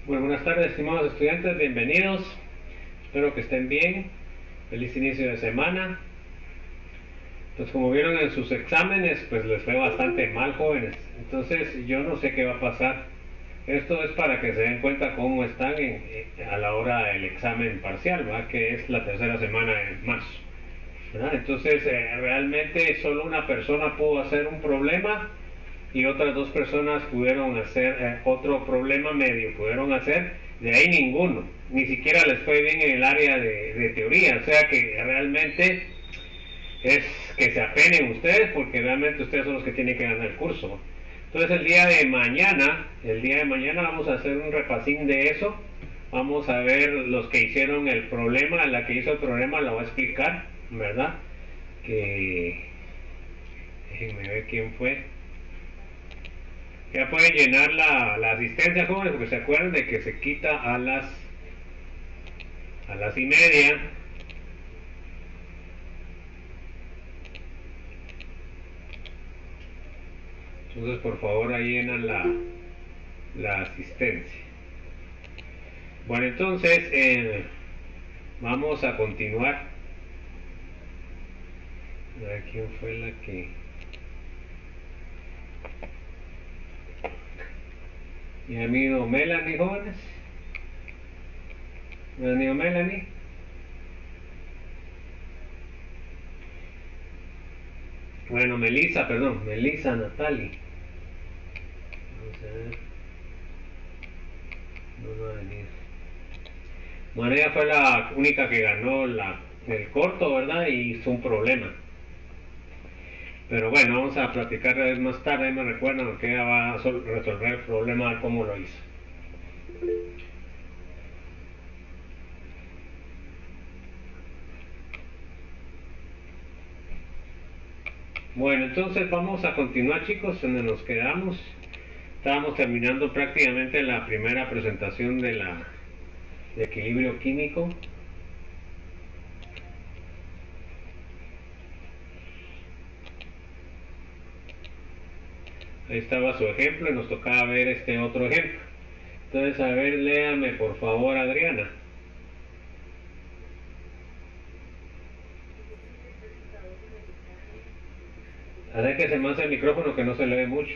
Bueno, buenas tardes, estimados estudiantes, bienvenidos. Espero que estén bien. Feliz inicio de semana. Pues como vieron en sus exámenes, pues les fue bastante mal, jóvenes. Entonces yo no sé qué va a pasar. Esto es para que se den cuenta cómo están a la hora del examen parcial, ¿verdad? Que es la tercera semana de marzo, ¿verdad? Entonces realmente solo una persona pudo hacer un problema y otras dos personas pudieron hacer otro problema medio, pudieron hacer, de ahí ninguno, ni siquiera les fue bien en el área de teoría, o sea que realmente es que se apenen ustedes porque realmente ustedes son los que tienen que ganar el curso. Entonces el día de mañana vamos a hacer un repasín de eso, vamos a ver los que hicieron el problema, la que hizo el problema la voy a explicar, ¿verdad? Que déjenme ver quién fue. Ya pueden llenar la asistencia, jóvenes, porque se acuerdan de que se quita a las 1:30. Entonces, por favor, ahí llenan la asistencia. Bueno, entonces, vamos a continuar. A ver quién fue la que... Mi amigo Melanie, jóvenes. Mi amigo Melanie. Bueno, Melissa Natalie. Vamos a ver. No va a venir. Bueno, ella fue la única que ganó el corto, ¿verdad? Y hizo un problema. Pero bueno, vamos a platicar más tarde, me recuerdan que ella va a resolver el problema, cómo lo hizo. Bueno, entonces vamos a continuar, chicos, donde nos quedamos. Estábamos terminando prácticamente la primera presentación de equilibrio químico. Ahí estaba su ejemplo y nos tocaba ver este otro ejemplo. Entonces, a ver, léame por favor, Adriana. Acérquese más el micrófono que no se le ve mucho.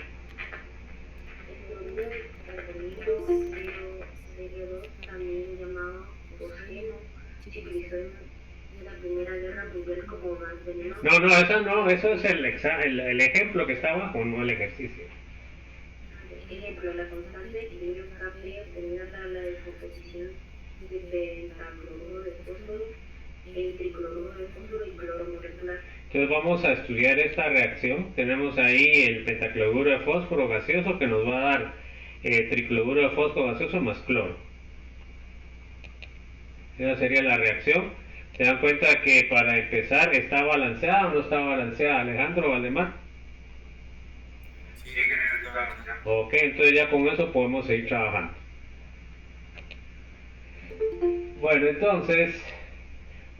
También llamado fosgeno, se utilizó en la Primera Guerra Mundial como gas venenoso. No, eso es el ejemplo que está abajo, no el ejercicio. Ejemplo, la constante de equilibrio Kp obtenida tras la descomposición de pentacloruro de fósforo, el tricloruro de fósforo y cloro molecular. Entonces vamos a estudiar esta reacción. Tenemos ahí el pentacloruro de fósforo gaseoso que nos va a dar tricloruro de fósforo gaseoso más cloro. Esa sería la reacción. ¿Se dan cuenta que para empezar está balanceada o no está balanceada, Alejandro Valdemar? Sí, que no está balanceada. Ok, entonces ya con eso podemos seguir trabajando. Bueno, entonces,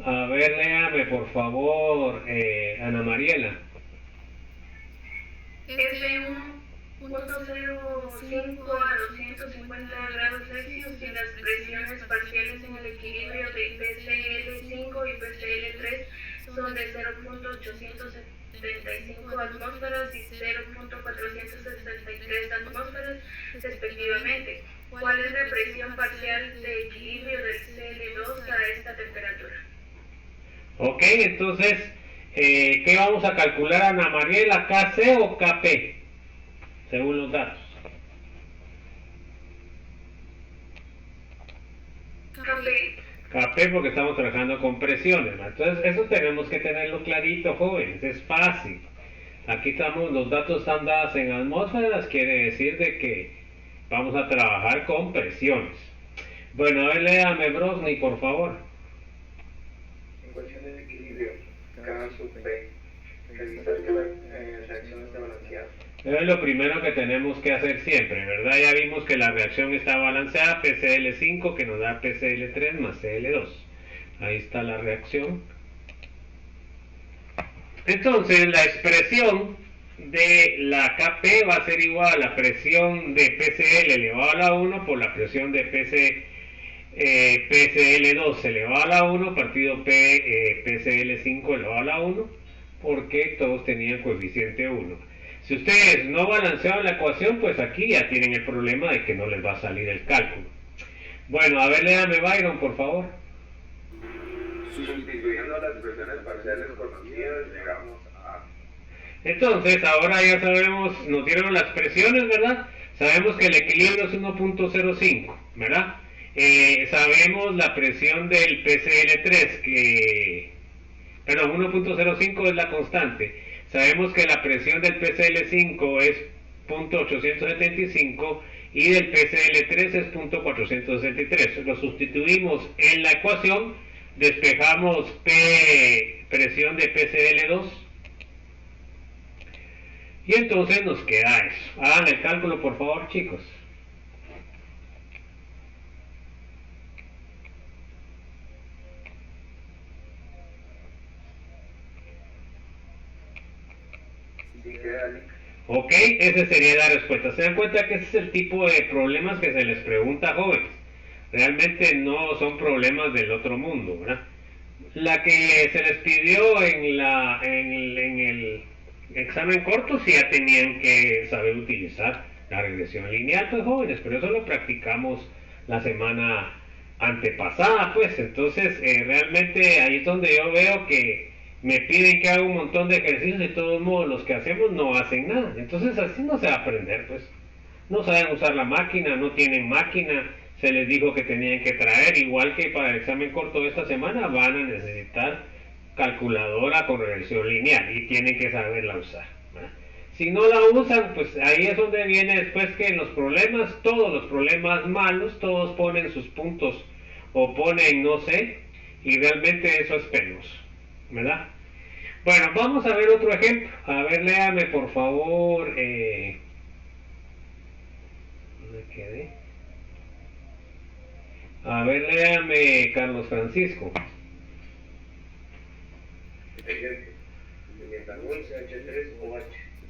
a ver, léame por favor, Ana Mariela. Es de 1.05 a 250 grados Celsius y las presiones parciales en el equilibrio de PCl5 y PCl3 son de 0.875 atmósferas y 0.463 atmósferas respectivamente. ¿Cuál es la presión parcial de equilibrio del Cl2 a esta temperatura? Ok, entonces, ¿qué vamos a calcular, Ana Mariela? ¿KC o KP? Según los datos. KP porque estamos trabajando con presiones, ¿no? Entonces eso tenemos que tenerlo clarito, jóvenes, es fácil. Aquí estamos, los datos están dados en atmósferas, quiere decir de que vamos a trabajar con presiones. Bueno, a ver, léame, Brosny, por favor. En cuestión de equilibrio, K sub P, revisar que la reacción esté balanceada. Es lo primero que tenemos que hacer siempre, ¿verdad? Ya vimos que la reacción está balanceada, PCl5 que nos da PCl3 más Cl2. Ahí está la reacción. Entonces la expresión de la KP va a ser igual a la presión de PCL elevado a la 1 por la presión de PCL2 elevado a la 1 partido PCL5 elevado a la 1, porque todos tenían coeficiente 1. Si ustedes no balanceaban la ecuación, pues aquí ya tienen el problema de que no les va a salir el cálculo. Bueno, a ver, léame Byron, por favor. Sustituyendo las expresiones parciales conocidas, llegamos a... Entonces, ahora ya sabemos, nos dieron las presiones, ¿verdad? Sabemos que el equilibrio es 1.05, ¿verdad? Sabemos la presión del PCL3, perdón, 1.05 es la constante. Sabemos que la presión del PCL5 es 0.875 y del PCL3 es 0.463. Lo sustituimos en la ecuación, despejamos presión de PCL2 y entonces nos queda eso. Hagan el cálculo, por favor, chicos. Ok, esa sería la respuesta. Se dan cuenta que ese es el tipo de problemas que se les pregunta a jóvenes. Realmente no son problemas del otro mundo, ¿verdad? La que se les pidió en el examen corto, sí ya tenían que saber utilizar la regresión lineal, pues jóvenes, pero eso lo practicamos la semana antepasada, pues. Entonces, realmente ahí es donde yo veo que me piden que haga un montón de ejercicios y de todos modos los que hacemos no hacen nada. Entonces así no se va a aprender, pues. No saben usar la máquina, no tienen máquina, se les dijo que tenían que traer, igual que para el examen corto de esta semana van a necesitar calculadora con regresión lineal y tienen que saberla usar, ¿verdad? Si no la usan, pues ahí es donde viene después que en los problemas, todos los problemas malos, todos ponen sus puntos o ponen no sé, y realmente eso es penoso, ¿verdad? Bueno, vamos a ver otro ejemplo. A ver, léame por favor. ¿Dónde quedé? A ver, léame Carlos Francisco. Ejemplo, el metanol CH3OH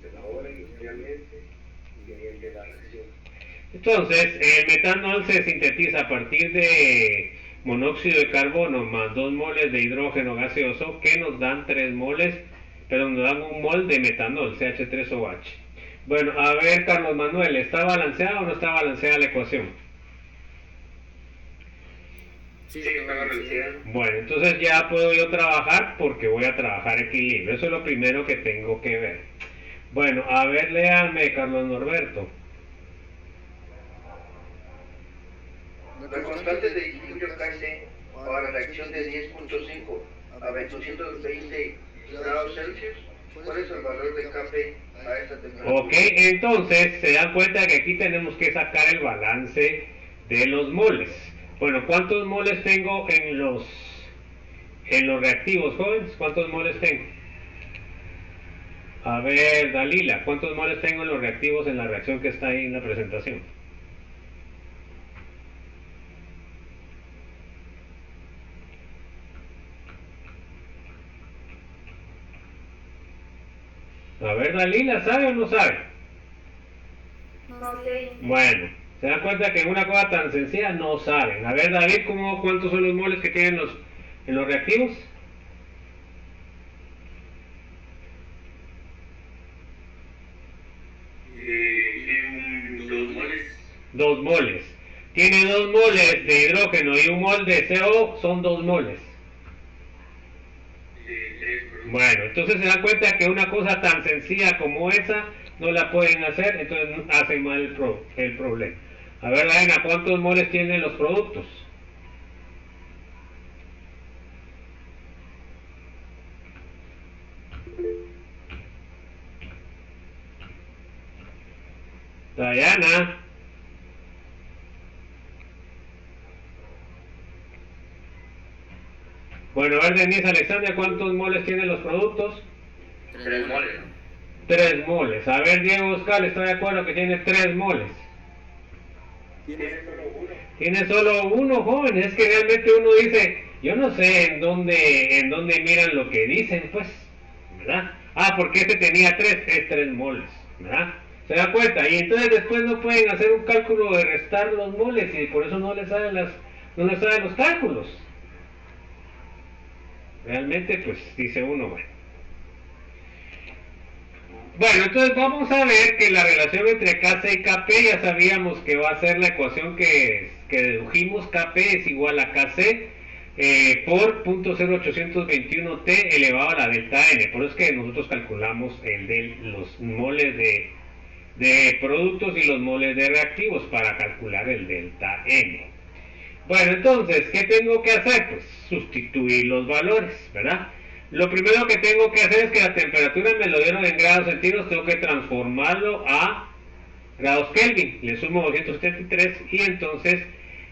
se elabora industrialmente mediante la reacción. Entonces, el metanol se sintetiza a partir de monóxido de carbono más 2 moles de hidrógeno gaseoso que nos dan 3 moles, pero nos dan 1 mol de metanol, CH3OH. Bueno, a ver, Carlos Manuel, ¿está balanceada o no está balanceada la ecuación? Sí, está balanceada. Bueno, entonces ya puedo yo trabajar porque voy a trabajar equilibrio. Eso es lo primero que tengo que ver. Bueno, a ver, léame, Carlos Norberto. La constante de equilibrio KC para la reacción de 10.5 a 220 grados Celsius, ¿cuál es el valor de KP a esta temperatura? Ok, entonces se dan cuenta que aquí tenemos que sacar el balance de los moles. Bueno, ¿cuántos moles tengo en los reactivos, jóvenes? ¿Cuántos moles tengo? A ver, Dalila, ¿cuántos moles tengo en los reactivos en la reacción que está ahí en la presentación? A ver, Dalila, ¿sabe o no sabe? No sé. Bueno, se dan cuenta que en una cosa tan sencilla no saben. A ver, David, ¿cuántos son los moles que tienen en los reactivos? Dos moles. 2 moles. Tiene 2 moles de hidrógeno y 1 mol de CO, son 2 moles. Bueno, entonces se dan cuenta que una cosa tan sencilla como esa no la pueden hacer, entonces hacen mal el problema. A ver, Diana, ¿cuántos moles tienen los productos? Diana. Bueno, a ver, Denise Alexandra, ¿cuántos moles tienen los productos? 3 moles. 3 moles. A ver, Diego Oscar, ¿está de acuerdo que tiene 3 moles? Tiene solo uno, joven. Es que realmente uno dice, yo no sé en dónde miran lo que dicen, pues, ¿verdad? Ah, porque este tenía 3, es 3 moles, ¿verdad? ¿Se da cuenta? Y entonces después no pueden hacer un cálculo de restar los moles y por eso no les salen los cálculos. Realmente, pues dice uno, bueno. Bueno, entonces vamos a ver que la relación entre KC y KP ya sabíamos que va a ser la ecuación que dedujimos. KP es igual a KC por 0.0821T elevado a la delta N. Por eso es que nosotros calculamos los moles de productos y los moles de reactivos para calcular el delta N. Bueno, entonces, ¿qué tengo que hacer? Pues sustituir los valores, ¿verdad? Lo primero que tengo que hacer es que la temperatura me lo dieron en grados centígrados, tengo que transformarlo a grados Kelvin. Le sumo 273 y entonces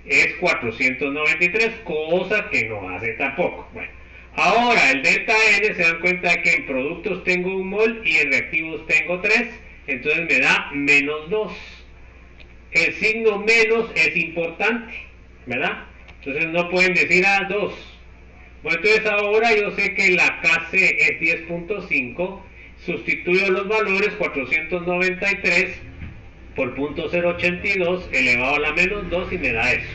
es 493, cosa que no hace tampoco. Bueno, ahora el delta N, se dan cuenta que en productos tengo 1 mol y en reactivos tengo 3, entonces me da menos 2. El signo menos es importante, ¿verdad? Entonces no pueden decir 2. Bueno, entonces ahora yo sé que la KC es 10.5, sustituyo los valores 493 por 0.082 elevado a la menos 2 y me da eso.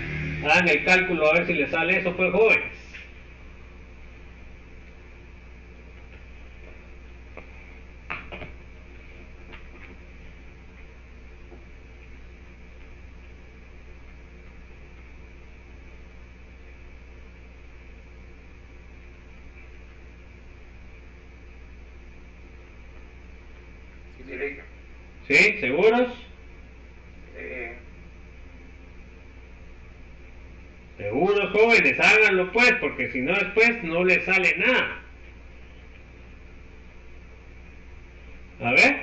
Hagan el cálculo a ver si les sale eso, pues jóvenes. ¿Sí? ¿Seguros? Seguros, jóvenes, háganlo pues, porque si no después no les sale nada. A ver.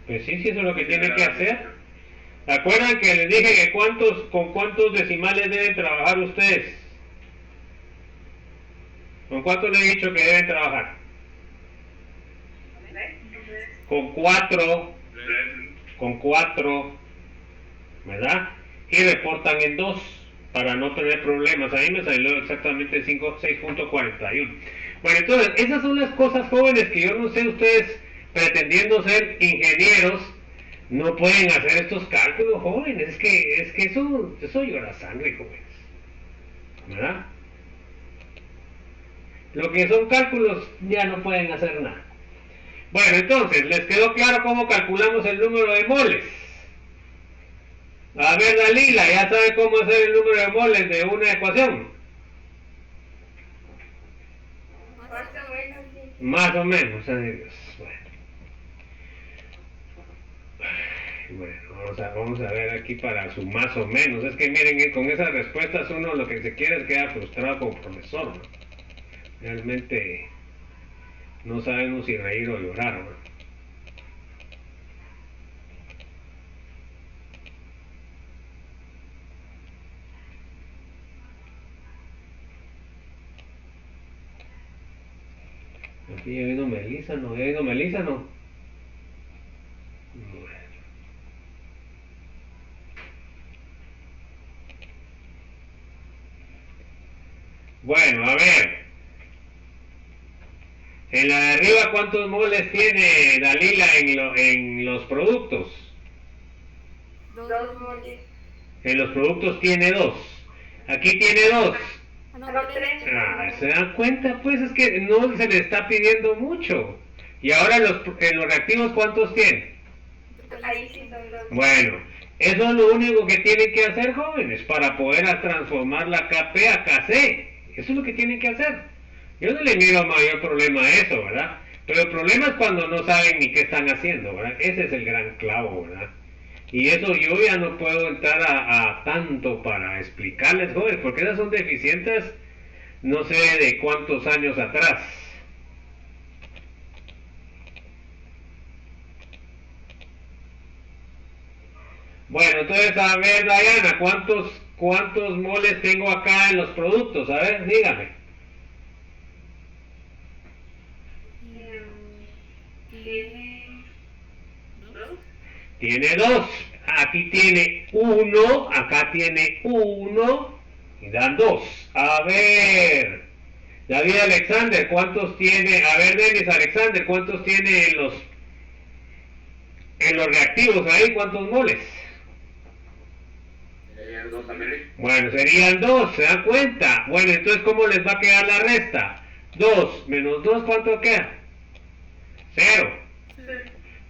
Pues sí, eso es lo que tienen que hacer. ¿Se acuerdan que les dije que con cuántos decimales deben trabajar ustedes? ¿Con cuánto le he dicho que deben trabajar? Con 4, ¿verdad? Y reportan en 2 para no tener problemas. A mí me salió exactamente 6.41. Bueno, entonces, esas son las cosas, jóvenes, que yo no sé, ustedes pretendiendo ser ingenieros no pueden hacer estos cálculos, jóvenes. Es que eso llora sangre, jóvenes, ¿verdad? Lo que son cálculos ya no pueden hacer nada. Bueno, entonces, ¿les quedó claro cómo calculamos el número de moles? A ver, Dalila, ¿ya sabe cómo hacer el número de moles de una ecuación? Más o menos, amigos. Bueno, vamos a ver aquí para su más o menos. Es que miren, con esas respuestas uno lo que se quiere es quedar frustrado como profesor, ¿no? Realmente no sabemos si reír o llorar, ¿no? Aquí ya vino Melissa, ¿no? ¿Ya vino Melissa, no? Bueno, a ver. En la de arriba, ¿cuántos moles tiene Dalila en los productos? 2 moles. En los productos tiene 2. Aquí tiene 2. No, 3. ¿Se dan cuenta? Pues es que no se le está pidiendo mucho. Y ahora en los reactivos, ¿cuántos tiene? Ahí sí son 2. Bueno, eso es lo único que tienen que hacer, jóvenes, para poder transformar la KP a KC. Eso es lo que tienen que hacer. Yo no le miro mayor problema a eso, ¿verdad? Pero el problema es cuando no saben ni qué están haciendo, ¿verdad? Ese es el gran clavo, ¿verdad? Y eso yo ya no puedo entrar a tanto para explicarles, jóvenes, porque esas son deficientes no sé de cuántos años atrás. Bueno, entonces, a ver, Diana, ¿cuántos moles tengo acá en los productos? A ver, dígame. Tiene 2. Aquí tiene 1, acá tiene 1 Y dan 2. A ver, David Alexander, ¿cuántos tiene? A ver, Denis Alexander, ¿cuántos tiene en los reactivos ahí? ¿Cuántos moles? Serían 2 también. Bueno, serían 2, ¿se dan cuenta? Bueno, entonces, ¿cómo les va a quedar la resta? 2 menos 2, ¿cuánto queda? 0.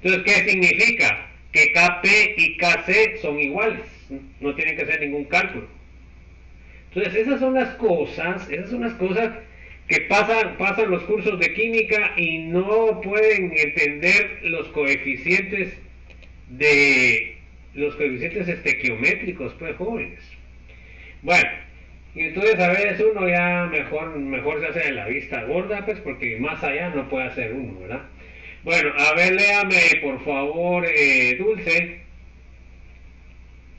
Entonces, ¿qué significa? Que Kp y Kc son iguales. No tienen que hacer ningún cálculo. Entonces, esas son las cosas que pasan los cursos de química y no pueden entender los coeficientes estequiométricos, pues, jóvenes. Bueno, y entonces a veces uno ya mejor se hace de la vista gorda, pues, porque más allá no puede hacer uno, ¿verdad? Bueno, a ver, léame por favor, Dulce.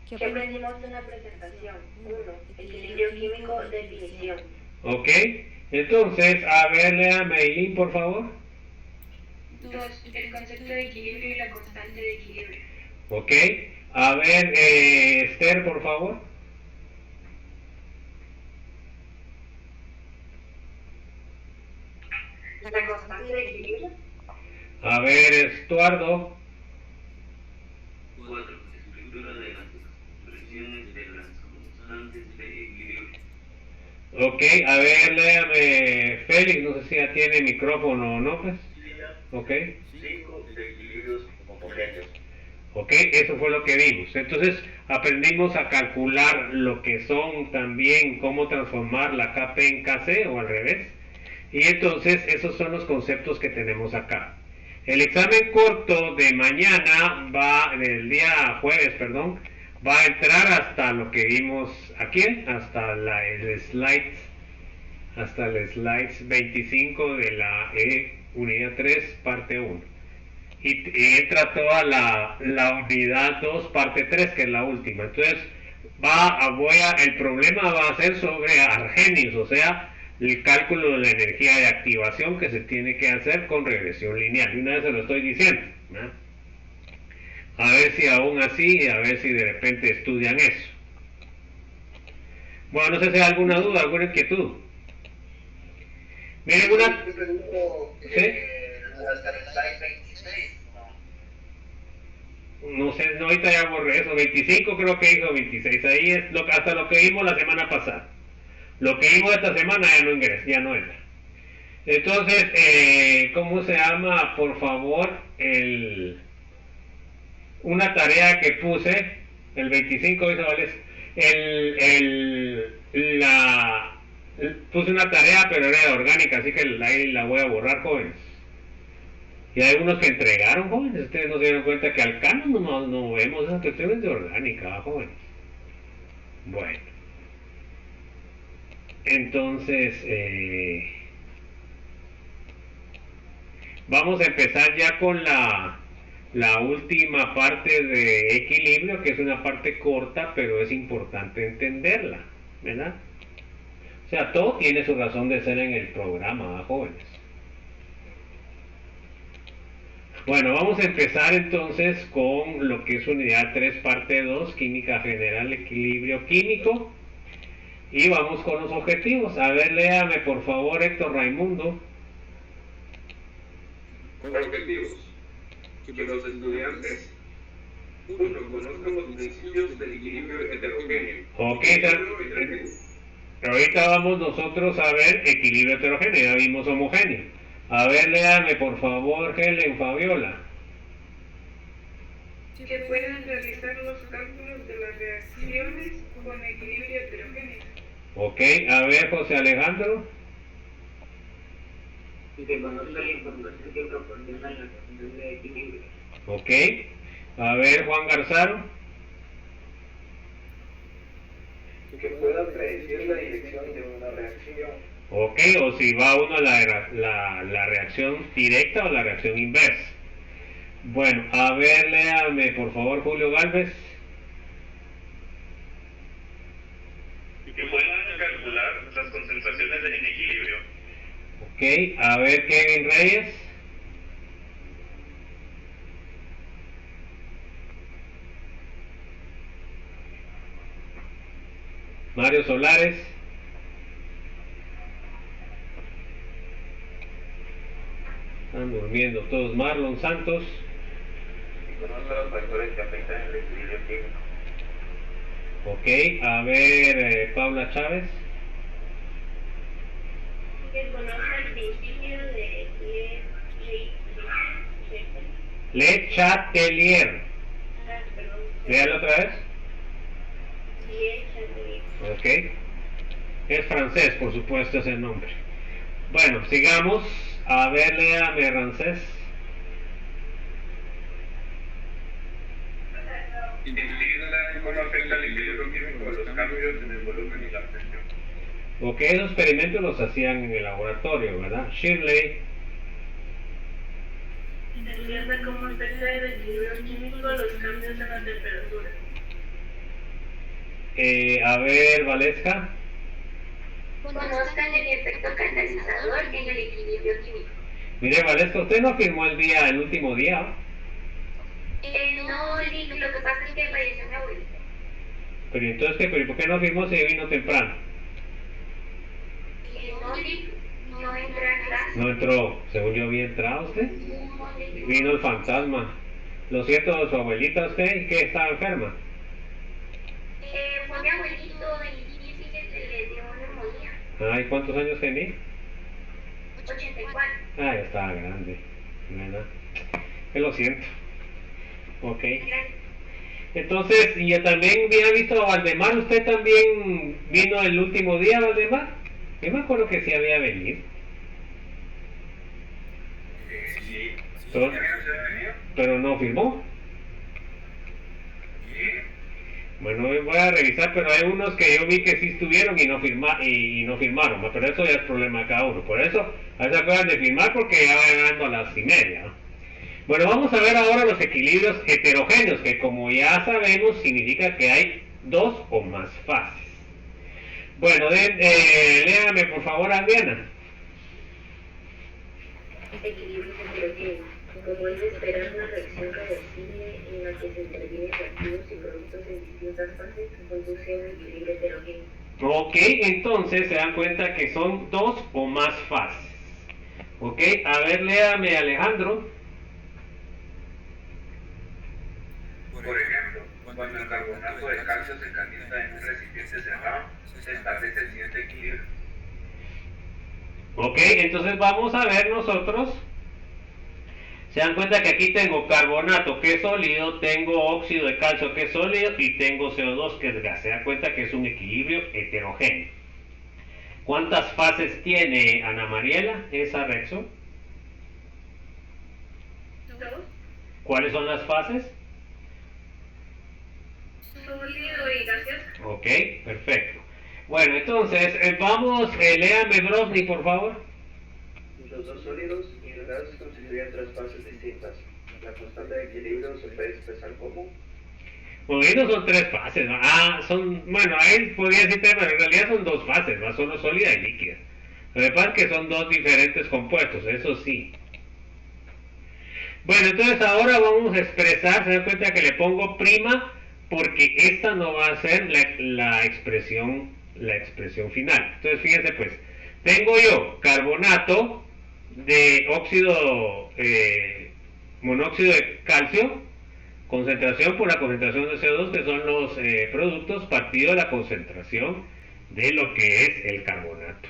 ¿Qué aprendimos en la presentación? 1. Equilibrio químico, definición. Ok, entonces, a ver, léame Eileen, por favor. 2. El concepto de equilibrio y la constante de equilibrio. Ok, a ver, Esther, por favor. La constante de equilibrio. A ver, Estuardo. 4. Estructura de las expresiones de las constantes de equilibrio. Ok, a ver, léame Félix, no sé si ya tiene micrófono o no, pues. Ok. 5 equilibrios homogéneos. Ok, eso fue lo que vimos. Entonces aprendimos a calcular lo que son también, cómo transformar la Kp en Kc o al revés. Y entonces esos son los conceptos que tenemos acá. El examen corto de mañana del día jueves, perdón, va a entrar hasta lo que vimos aquí, hasta el slides 25 de la unidad 3, parte 1. Y entra toda la unidad 2, parte 3, que es la última. Entonces, el problema va a ser sobre Arrhenius, o sea, el cálculo de la energía de activación que se tiene que hacer con regresión lineal. Y una vez se lo estoy diciendo, ¿no? A ver si aún así, a ver si de repente estudian eso. Bueno, no sé si hay alguna duda, alguna inquietud. Miren una... Yo pregunto, ¿Sí? hasta el slide 26. No sé, no, ahorita ya borré eso, 25 creo que hizo 26, ahí es hasta lo que vimos la semana pasada. Lo que vimos esta semana ya no ingresa, ya no entra. Entonces, ¿cómo se llama? Por favor, una tarea que puse, el 25 hizo, ¿vale? Puse una tarea, pero era de orgánica, así que ahí la voy a borrar, jóvenes. Y hay unos que entregaron, jóvenes. Ustedes no se dieron cuenta que al canon no vemos esas cuestiones de orgánica, jóvenes. Bueno. Entonces, vamos a empezar ya con la última parte de equilibrio, que es una parte corta, pero es importante entenderla, ¿verdad? O sea, todo tiene su razón de ser en el programa, jóvenes. Bueno, vamos a empezar entonces con lo que es unidad 3, parte 2, química general, equilibrio químico. Y vamos con los objetivos. A ver, léame por favor, Héctor Raimundo. Objetivos. Que los estudiantes 1. Conozcan los principios del equilibrio heterogéneo. Ok, ahorita vamos nosotros a ver equilibrio heterogéneo, ya vimos homogéneo. A ver, léame por favor, Helen Fabiola. Que puedan realizar los cálculos de las reacciones con equilibrio heterogéneo. Ok, a ver, José Alejandro. Y que conozca la información que proporciona la condición de equilibrio. Ok, a ver, Juan Garzaro. Que puedan predecir la dirección de una reacción. Ok, o si va uno a la reacción directa o la reacción inversa. Bueno, a ver, léame por favor, Julio Galvez. Que puedan calcular las concentraciones en equilibrio. Ok, a ver, Kevin Reyes. Mario Solares. Están durmiendo todos. Marlon Santos. Conozco los factores que afectan el equilibrio químico. Ok, a ver, Paula Chávez. Que conozca el principio de Le Chatelier. perdón, Léalo otra vez. Ok. Es francés, por supuesto, ese nombre. Bueno, sigamos. A ver, léame francés. Investiga cómo afecta el equilibrio químico los cambios en el volumen y la presión. Ok, esos experimentos los hacían en el laboratorio, ¿verdad? Shirley. Entienda cómo afecta el equilibrio químico los cambios en la temperatura. A ver, Valesca. conozcan el efecto catalizador en el equilibrio químico. Mire, Valesca, usted no firmó el último día. No, Lick, lo que pasa es que falleció mi abuelita. Pero entonces, ¿qué? ¿Pero por qué no firmó si vino temprano? No, Lick, no entré a clase. No entró. Según yo había entrado usted. No, Lick. Vino el fantasma. Lo siento, su abuelita, usted, que estaba enferma. Fue mi abuelito y dice que le dio neumonía. Ay, ¿cuántos años tenía? 84. Ah, ya estaba grande, ¿verdad? Que lo siento. Ok. Entonces, y yo también había visto a Valdemar. ¿Usted también vino el último día, Valdemar? Yo me acuerdo que sí había venido. Sí. Pero no firmó. Bueno, voy a revisar, pero hay unos que yo vi que sí estuvieron y no firmaron, ¿no? Pero eso ya es problema de cada uno. Por eso, a veces acaban de firmar porque ya va llegando a las 1:30, ¿no? Bueno, vamos a ver ahora los equilibrios heterogéneos, que como ya sabemos significa que hay dos o más fases. Bueno, léame por favor, Adriana. Equilibrio heterogéneo. Como es de esperar, una reacción reversible en la que se intervienen reactivos y productos en distintas fases conduce a un equilibrio heterogéneo. Ok, entonces se dan cuenta que son dos o más fases. Ok, a ver, léame, Alejandro. Por ejemplo, cuando el carbonato de calcio se calienta en un recipiente cerrado, se establece el siguiente equilibrio. Ok, entonces vamos a ver nosotros. Se dan cuenta que aquí tengo carbonato, que es sólido, tengo óxido de calcio, que es sólido, y tengo CO2, que es gas. Se dan cuenta que es un equilibrio heterogéneo. ¿Cuántas fases tiene Ana Mariela esa reacción? 2. ¿Cuáles son las fases? Sólido y gaseoso. Ok, perfecto. Bueno, entonces, vamos, léame Brosny, por favor. Los dos sólidos y el gas constituyen tres fases distintas. La constante de equilibrio se puede expresar como. Bueno, estos son tres fases, ¿no? Bueno, ahí podría decir tres, pero en realidad son dos fases, ¿no? Solo sólida y líquida. Lo que pasa es que son dos diferentes compuestos, eso sí. Bueno, entonces ahora vamos a expresar, se dan cuenta que le pongo prima, porque esta no va a ser la expresión final. Entonces fíjense pues, tengo yo carbonato de monóxido de calcio, concentración por la concentración de CO2, que son los productos, partido de la concentración de lo que es el carbonato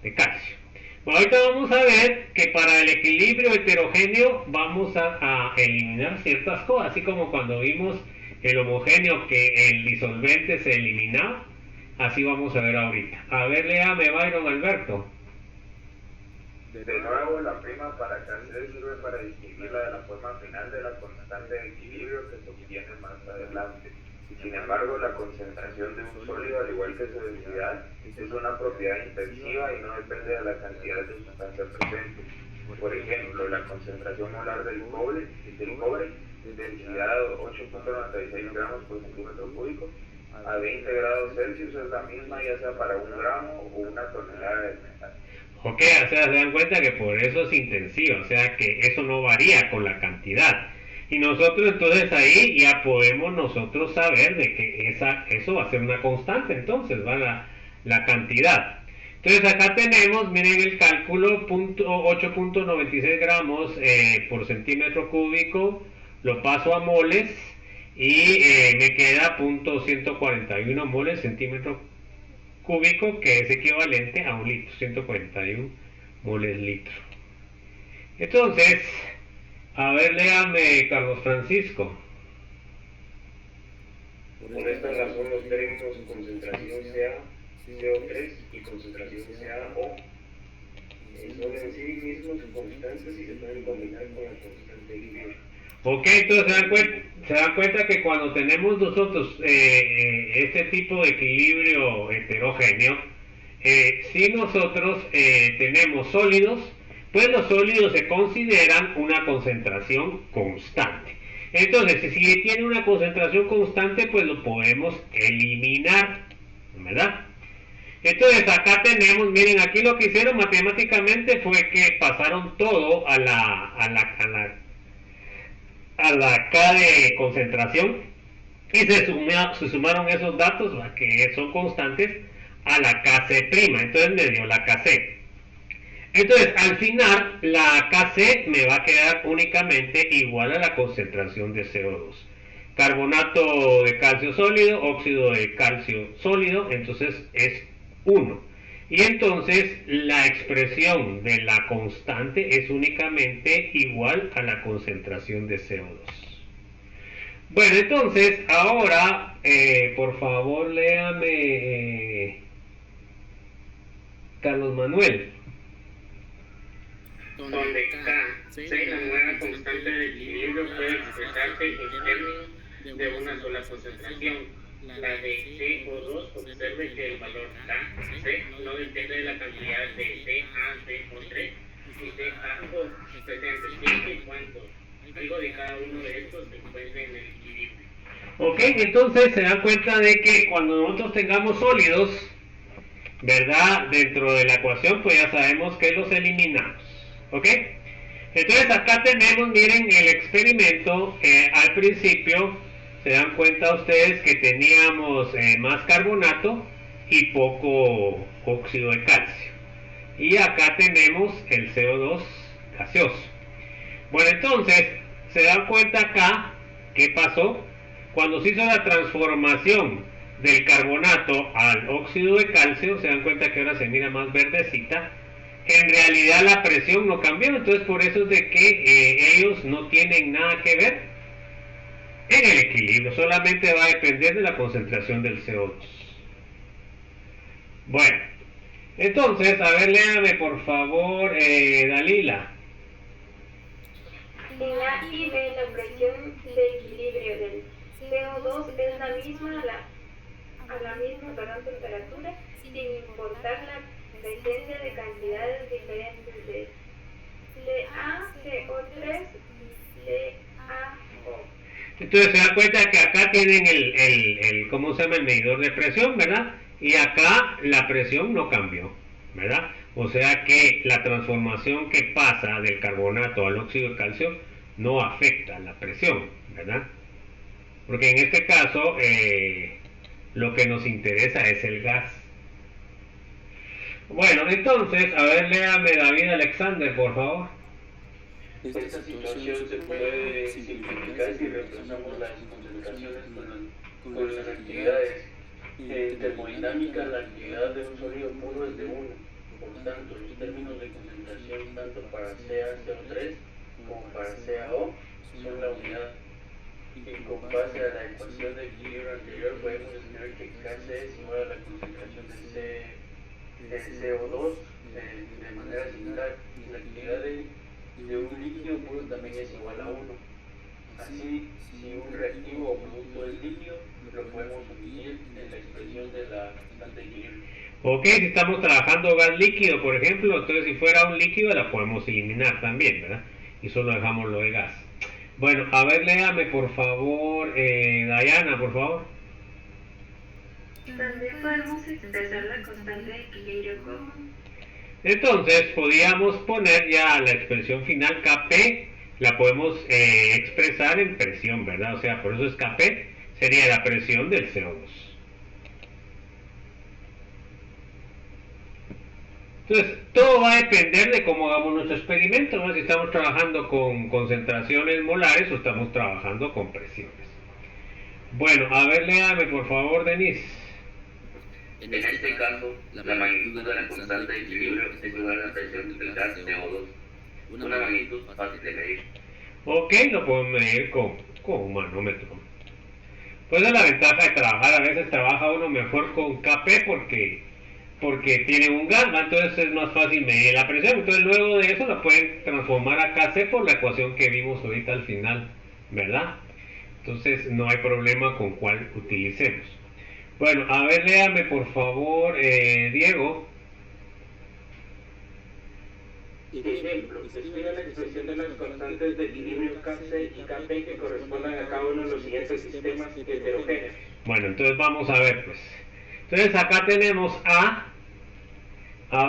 de calcio. Bueno, ahorita vamos a ver que para el equilibrio heterogéneo vamos a eliminar ciertas cosas, así como cuando vimos el homogéneo que el disolvente se eliminaba, así vamos a ver ahorita. A ver, léame Byron Alberto. De nuevo, la prima para calcio sirve para distinguirla de la forma final de la constante de equilibrio que se obtiene más adelante. Sin embargo, la concentración de un sólido, al igual que su densidad, es una propiedad intensiva y no depende de la cantidad de sustancia presente. Por ejemplo, la concentración molar del cobre, densidad 8.96 gramos por centímetro cúbico, a 20 grados Celsius es la misma, ya sea para 1 gramo o 1 tonelada de metal. Ok, o sea, se dan cuenta que por eso es intensivo, o sea que eso no varía con la cantidad. Y nosotros entonces ahí ya podemos nosotros saber de que eso va a ser una constante, entonces va la cantidad. Entonces acá tenemos, miren el cálculo, 8.96 gramos por centímetro cúbico, lo paso a moles y me queda 0.141 moles centímetro cúbico, que es equivalente a un litro, 141 moles litro. Entonces, a ver, léame, Carlos Francisco. Por esta razón los términos concentración CO3 y concentración CaO son en sí mismos constantes y se pueden combinar con la constante libre. Ok, entonces se dan cuenta que cuando tenemos nosotros este tipo de equilibrio heterogéneo, si nosotros tenemos sólidos, pues los sólidos se consideran una concentración constante. Entonces, si tiene una concentración constante, pues lo podemos eliminar, ¿verdad? Entonces acá tenemos, miren, aquí lo que hicieron matemáticamente fue que pasaron todo a la K de concentración y se sumaron esos datos que son constantes a la Kc', entonces me dio la Kc. Entonces al final la Kc me va a quedar únicamente igual a la concentración de CO2. Carbonato de calcio sólido, óxido de calcio sólido, entonces es 1. Y entonces la expresión de la constante es únicamente igual a la concentración de CO2. Bueno, entonces ahora, por favor, léame Carlos Manuel. Donde K, la nueva constante de equilibrio, puede expresarse en términos de una sola concentración. La de CO2, observe que el valor Kc no depende de la cantidad de CaCO3 y CaO presentes, siempre y cuando algo de cada uno de estos se encuentre en el equilibrio. Ok, entonces se dan cuenta de que cuando nosotros tengamos sólidos, ¿verdad? Dentro de la ecuación, pues ya sabemos que los eliminamos. ¿Ok? Entonces acá tenemos, miren, el experimento. Al principio se dan cuenta ustedes que teníamos más carbonato y poco óxido de calcio. Y acá tenemos el CO2 gaseoso. Bueno, entonces se dan cuenta acá qué pasó cuando se hizo la transformación del carbonato al óxido de calcio. Se dan cuenta que ahora se mira más verdecita. En realidad la presión no cambió, entonces por eso es de que ellos no tienen nada que ver en el equilibrio, solamente va a depender de la concentración del CO2. Bueno, entonces, a ver, léame por favor, Dalila. En A y B la presión de equilibrio del CO2 es la misma a la misma temperatura, sin importar la presencia de cantidades diferentes de CaCO3 y CaO. Entonces se dan cuenta que acá tienen el ¿cómo se llama? El medidor de presión, ¿verdad? Y acá la presión no cambió, ¿verdad? O sea que la transformación que pasa del carbonato al óxido de calcio no afecta la presión, ¿verdad? Porque en este caso lo que nos interesa es el gas. Bueno, entonces, a ver, léame David Alexander, por favor. Esta situación se puede simplificar si reemplazamos las concentraciones con las actividades. En termodinámica, la actividad de un sólido puro es de 1. Por tanto, los términos de concentración tanto para CaCO3 como para CaO son la unidad. Y con base a la ecuación de equilibrio anterior podemos escribir que Kc es igual a la concentración de CO2 de manera similar, y la actividad de un líquido puro también es igual a 1. Así, si un reactivo o producto es líquido, lo podemos omitir en la expresión de la constante de equilibrio. Ok, si estamos trabajando gas líquido, por ejemplo, entonces si fuera un líquido la podemos eliminar también, ¿verdad? Y solo dejamos lo de gas. Bueno, a ver, léame por favor, Dayana, por favor. También podemos expresar la constante de equilibrio como Entonces podríamos poner ya la expresión final Kp, la podemos expresar en presión, ¿verdad? O sea, por eso es Kp, sería la presión del CO2. Entonces, todo va a depender de cómo hagamos nuestro experimento, ¿no? Si estamos trabajando con concentraciones molares o estamos trabajando con presiones. Bueno, a ver, léame por favor, Denise. En este caso, la magnitud de la constante de equilibrio es igual a la presión del gas CO2, una magnitud fácil de medir. Ok, lo podemos medir con un manómetro. Pues es la ventaja de trabajar, a veces trabaja uno mejor con Kp porque tiene un gas, ¿no? Entonces es más fácil medir la presión. Entonces luego de eso la pueden transformar a Kc por la ecuación que vimos ahorita al final, ¿verdad? Entonces no hay problema con cuál utilicemos. Bueno, a ver, léame por favor, Diego. Ejemplo, escribe la expresión de las constantes de equilibrio Kc y Kp que correspondan a cada uno de los siguientes sistemas heterogéneos. Bueno, entonces vamos a ver, pues. Entonces acá tenemos a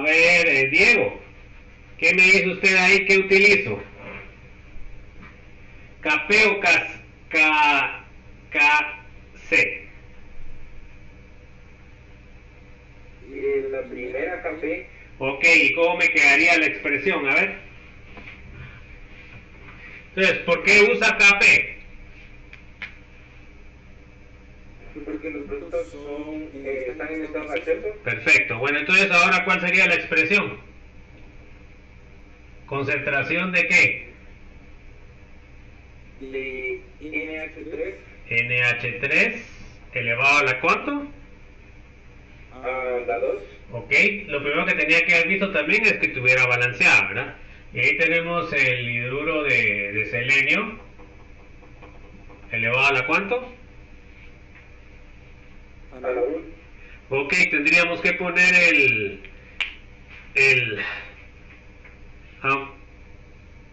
ver, Diego, ¿qué me dice usted ahí que utilizo? ¿Kp o Kc? La primera Kp. Ok, ¿y cómo me quedaría la expresión? A ver. Entonces, ¿por qué usa Kp? Porque los productos están en estado gaseoso. Perfecto. Bueno, entonces ahora, ¿cuál sería la expresión? ¿Concentración de qué? De NH3. NH3 elevado a la ¿cuánto? A la 2. Ok, lo primero que tenía que haber visto también es que estuviera balanceada, ¿verdad? Y ahí tenemos el hidruro de selenio elevado a la ¿cuánto? A la 1. Ok, tendríamos que poner el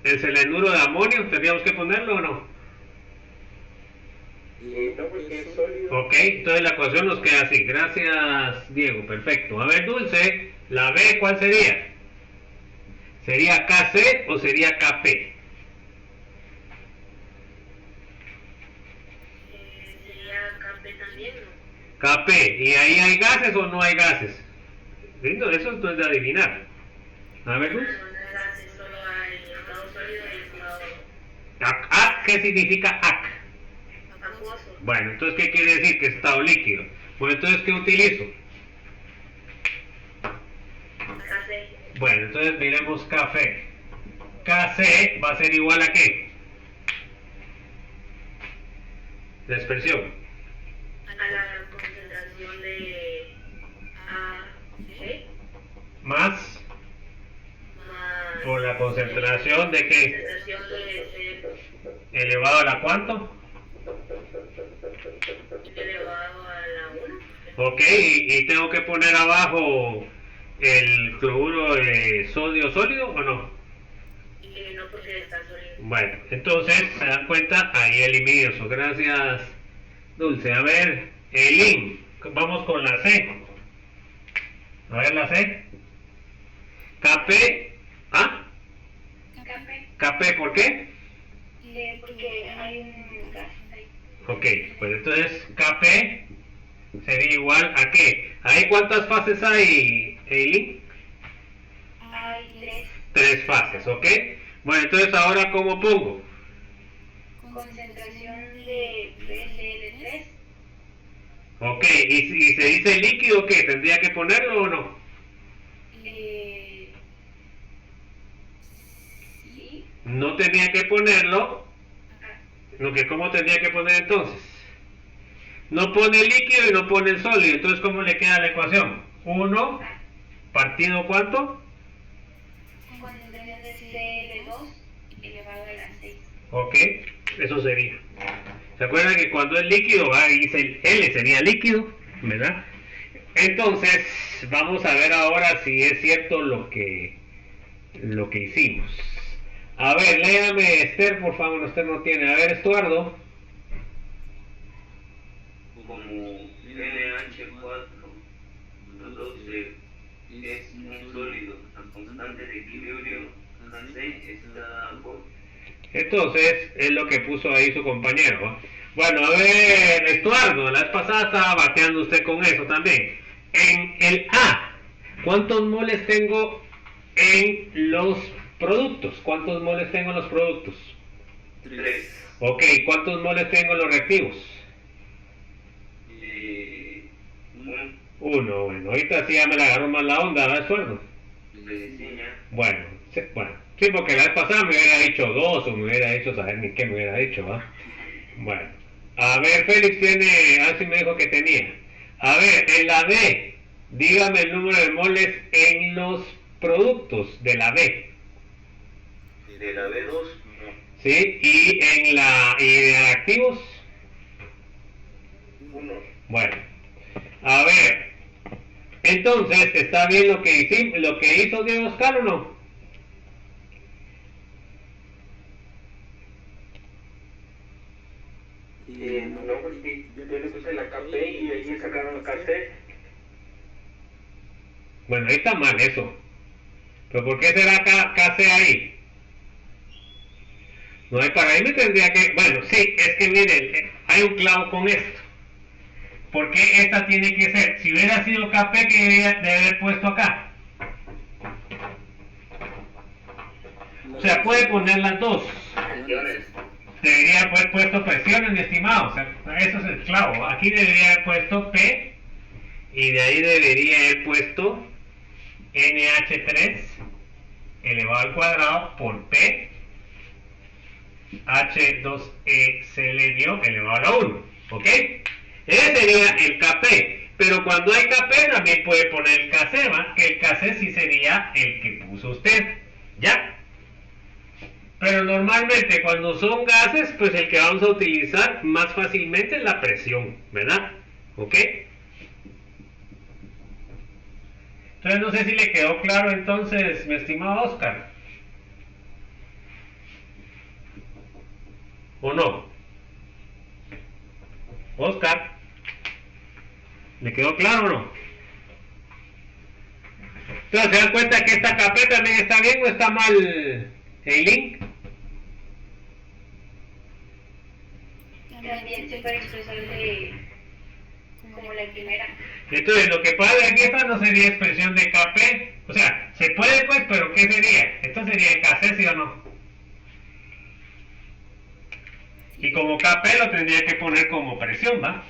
selenuro de amonio, ¿tendríamos que ponerlo o no? No, porque es sólido. Ok, entonces la ecuación nos queda así. Gracias, Diego, perfecto. A ver, Dulce, la B, ¿cuál sería? ¿Sería Kc o sería Kp? Sería Kp también, ¿no? Kp, ¿y ahí hay gases o no hay gases? Lindo, eso no es de adivinar. A ver, Dulce. Solo hay estado sólido y estado ¿Ac? ¿Qué significa AC? acuoso. Bueno, entonces, ¿qué quiere decir? Que estado líquido. Bueno, entonces, ¿qué utilizo? Kc. Bueno, entonces miremos café. Kc va a ser igual a ¿qué? La expresión. A la concentración de AC Más más por la concentración de ¿qué? concentración de C Elevado a la ¿cuánto? elevado a la 1. Ok, y tengo que poner abajo el cloruro de sodio sólido o no? Y no porque está sólido. Bueno, entonces se dan cuenta, ahí elimino eso. Gracias, Dulce. A ver, Elin, vamos con la C. A ver la C. Kp. ¿Ah? Kp, ¿por qué? Porque hay un gas ahí. Ok, pues entonces Kp sería igual a ¿qué? ¿Ahí cuántas fases hay, Eileen? Hay 3 fases, ¿ok? Bueno, entonces ahora ¿cómo pongo? concentración de PCl3. Ok, ¿y se dice líquido qué? ¿Tendría que ponerlo o no? Sí. No tenía que ponerlo. ¿Cómo tendría que poner entonces? No pone el líquido y no pone el sólido, entonces ¿cómo le queda la ecuación? 1 partido ¿cuánto? Concentración de Cl2 elevado a la 6. Ok, eso sería. ¿Se acuerdan que cuando es líquido, dice el L sería líquido, ¿verdad? Entonces, vamos a ver ahora si es cierto lo que hicimos. A ver, léame Esther, por favor, Esther no tiene. A ver, Estuardo. Como NH4 12 es un sólido, la constante de equilibrio Kc está por Entonces, es lo que puso ahí su compañero, ¿va? Bueno, a ver, Estuardo, la vez pasada estaba bateando usted con eso también. En el A, ¿cuántos moles tengo en los productos? ¿Cuántos moles tengo en los productos? 3. Ok, ¿cuántos moles tengo en los reactivos? 1. 1, bueno, ahorita sí ya me la agarró más la onda, ¿verdad, Estuardo? Sí, ya. Bueno, sí, porque la vez pasada me hubiera dicho 2 o me hubiera dicho saber ni qué me hubiera dicho, ¿va? Bueno, a ver, Félix tiene, así me dijo que tenía. A ver, en la B, dígame el número de moles en los productos de la B. De la B2, 1. ¿Sí? Y en la y de activos. 1. Bueno, a ver, entonces, ¿está bien lo que hicimos, lo que hizo Diego Oscar o no? No, pues sí, yo le puse la KP y de ahí sacaron la KC. Bueno, ahí está mal eso. ¿Pero por qué será KC ahí? No hay para ahí me tendría que... Bueno, sí, es que miren, hay un clavo con esto. ¿Por qué esta tiene que ser? Si hubiera sido KP, ¿qué debería de haber puesto acá? O sea, puede poner las dos. Debería haber puesto presiones, mi estimado. O sea, eso es el clavo. Aquí debería haber puesto P y de ahí debería haber puesto NH3 elevado al cuadrado por P H2CL- elevado a la 1. ¿Ok? Ese sería el KP. Pero cuando hay KP también puede poner el KC, ¿va? Que el KC sí sería el que puso usted. ¿Ya? Pero normalmente cuando son gases, pues el que vamos a utilizar más fácilmente es la presión, ¿verdad? ¿Ok? Entonces no sé si le quedó claro entonces, mi estimado Oscar. ¿O no? Oscar, ¿le quedó claro o no? Entonces, ¿se dan cuenta que esta KP también está bien o está mal, Eileen? También se puede expresar como la primera. Entonces, lo que pasa en esta no sería expresión de KP. O sea, se puede pues, pero ¿qué sería? Esto sería el KC, ¿sí o no? Y como KP lo tendría que poner como presión, ¿va?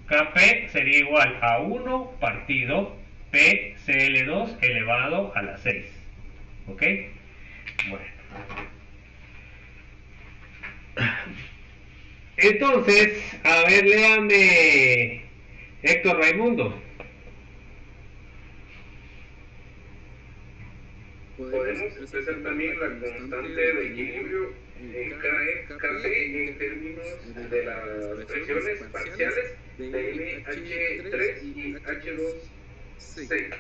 KP sería igual a 1 partido PCl2 elevado a la 6. ¿Ok? Bueno. Entonces, a ver, léame Héctor Raimundo. Podemos expresar también la constante de equilibrio KP en términos de las presiones parciales de NH3 y H2C.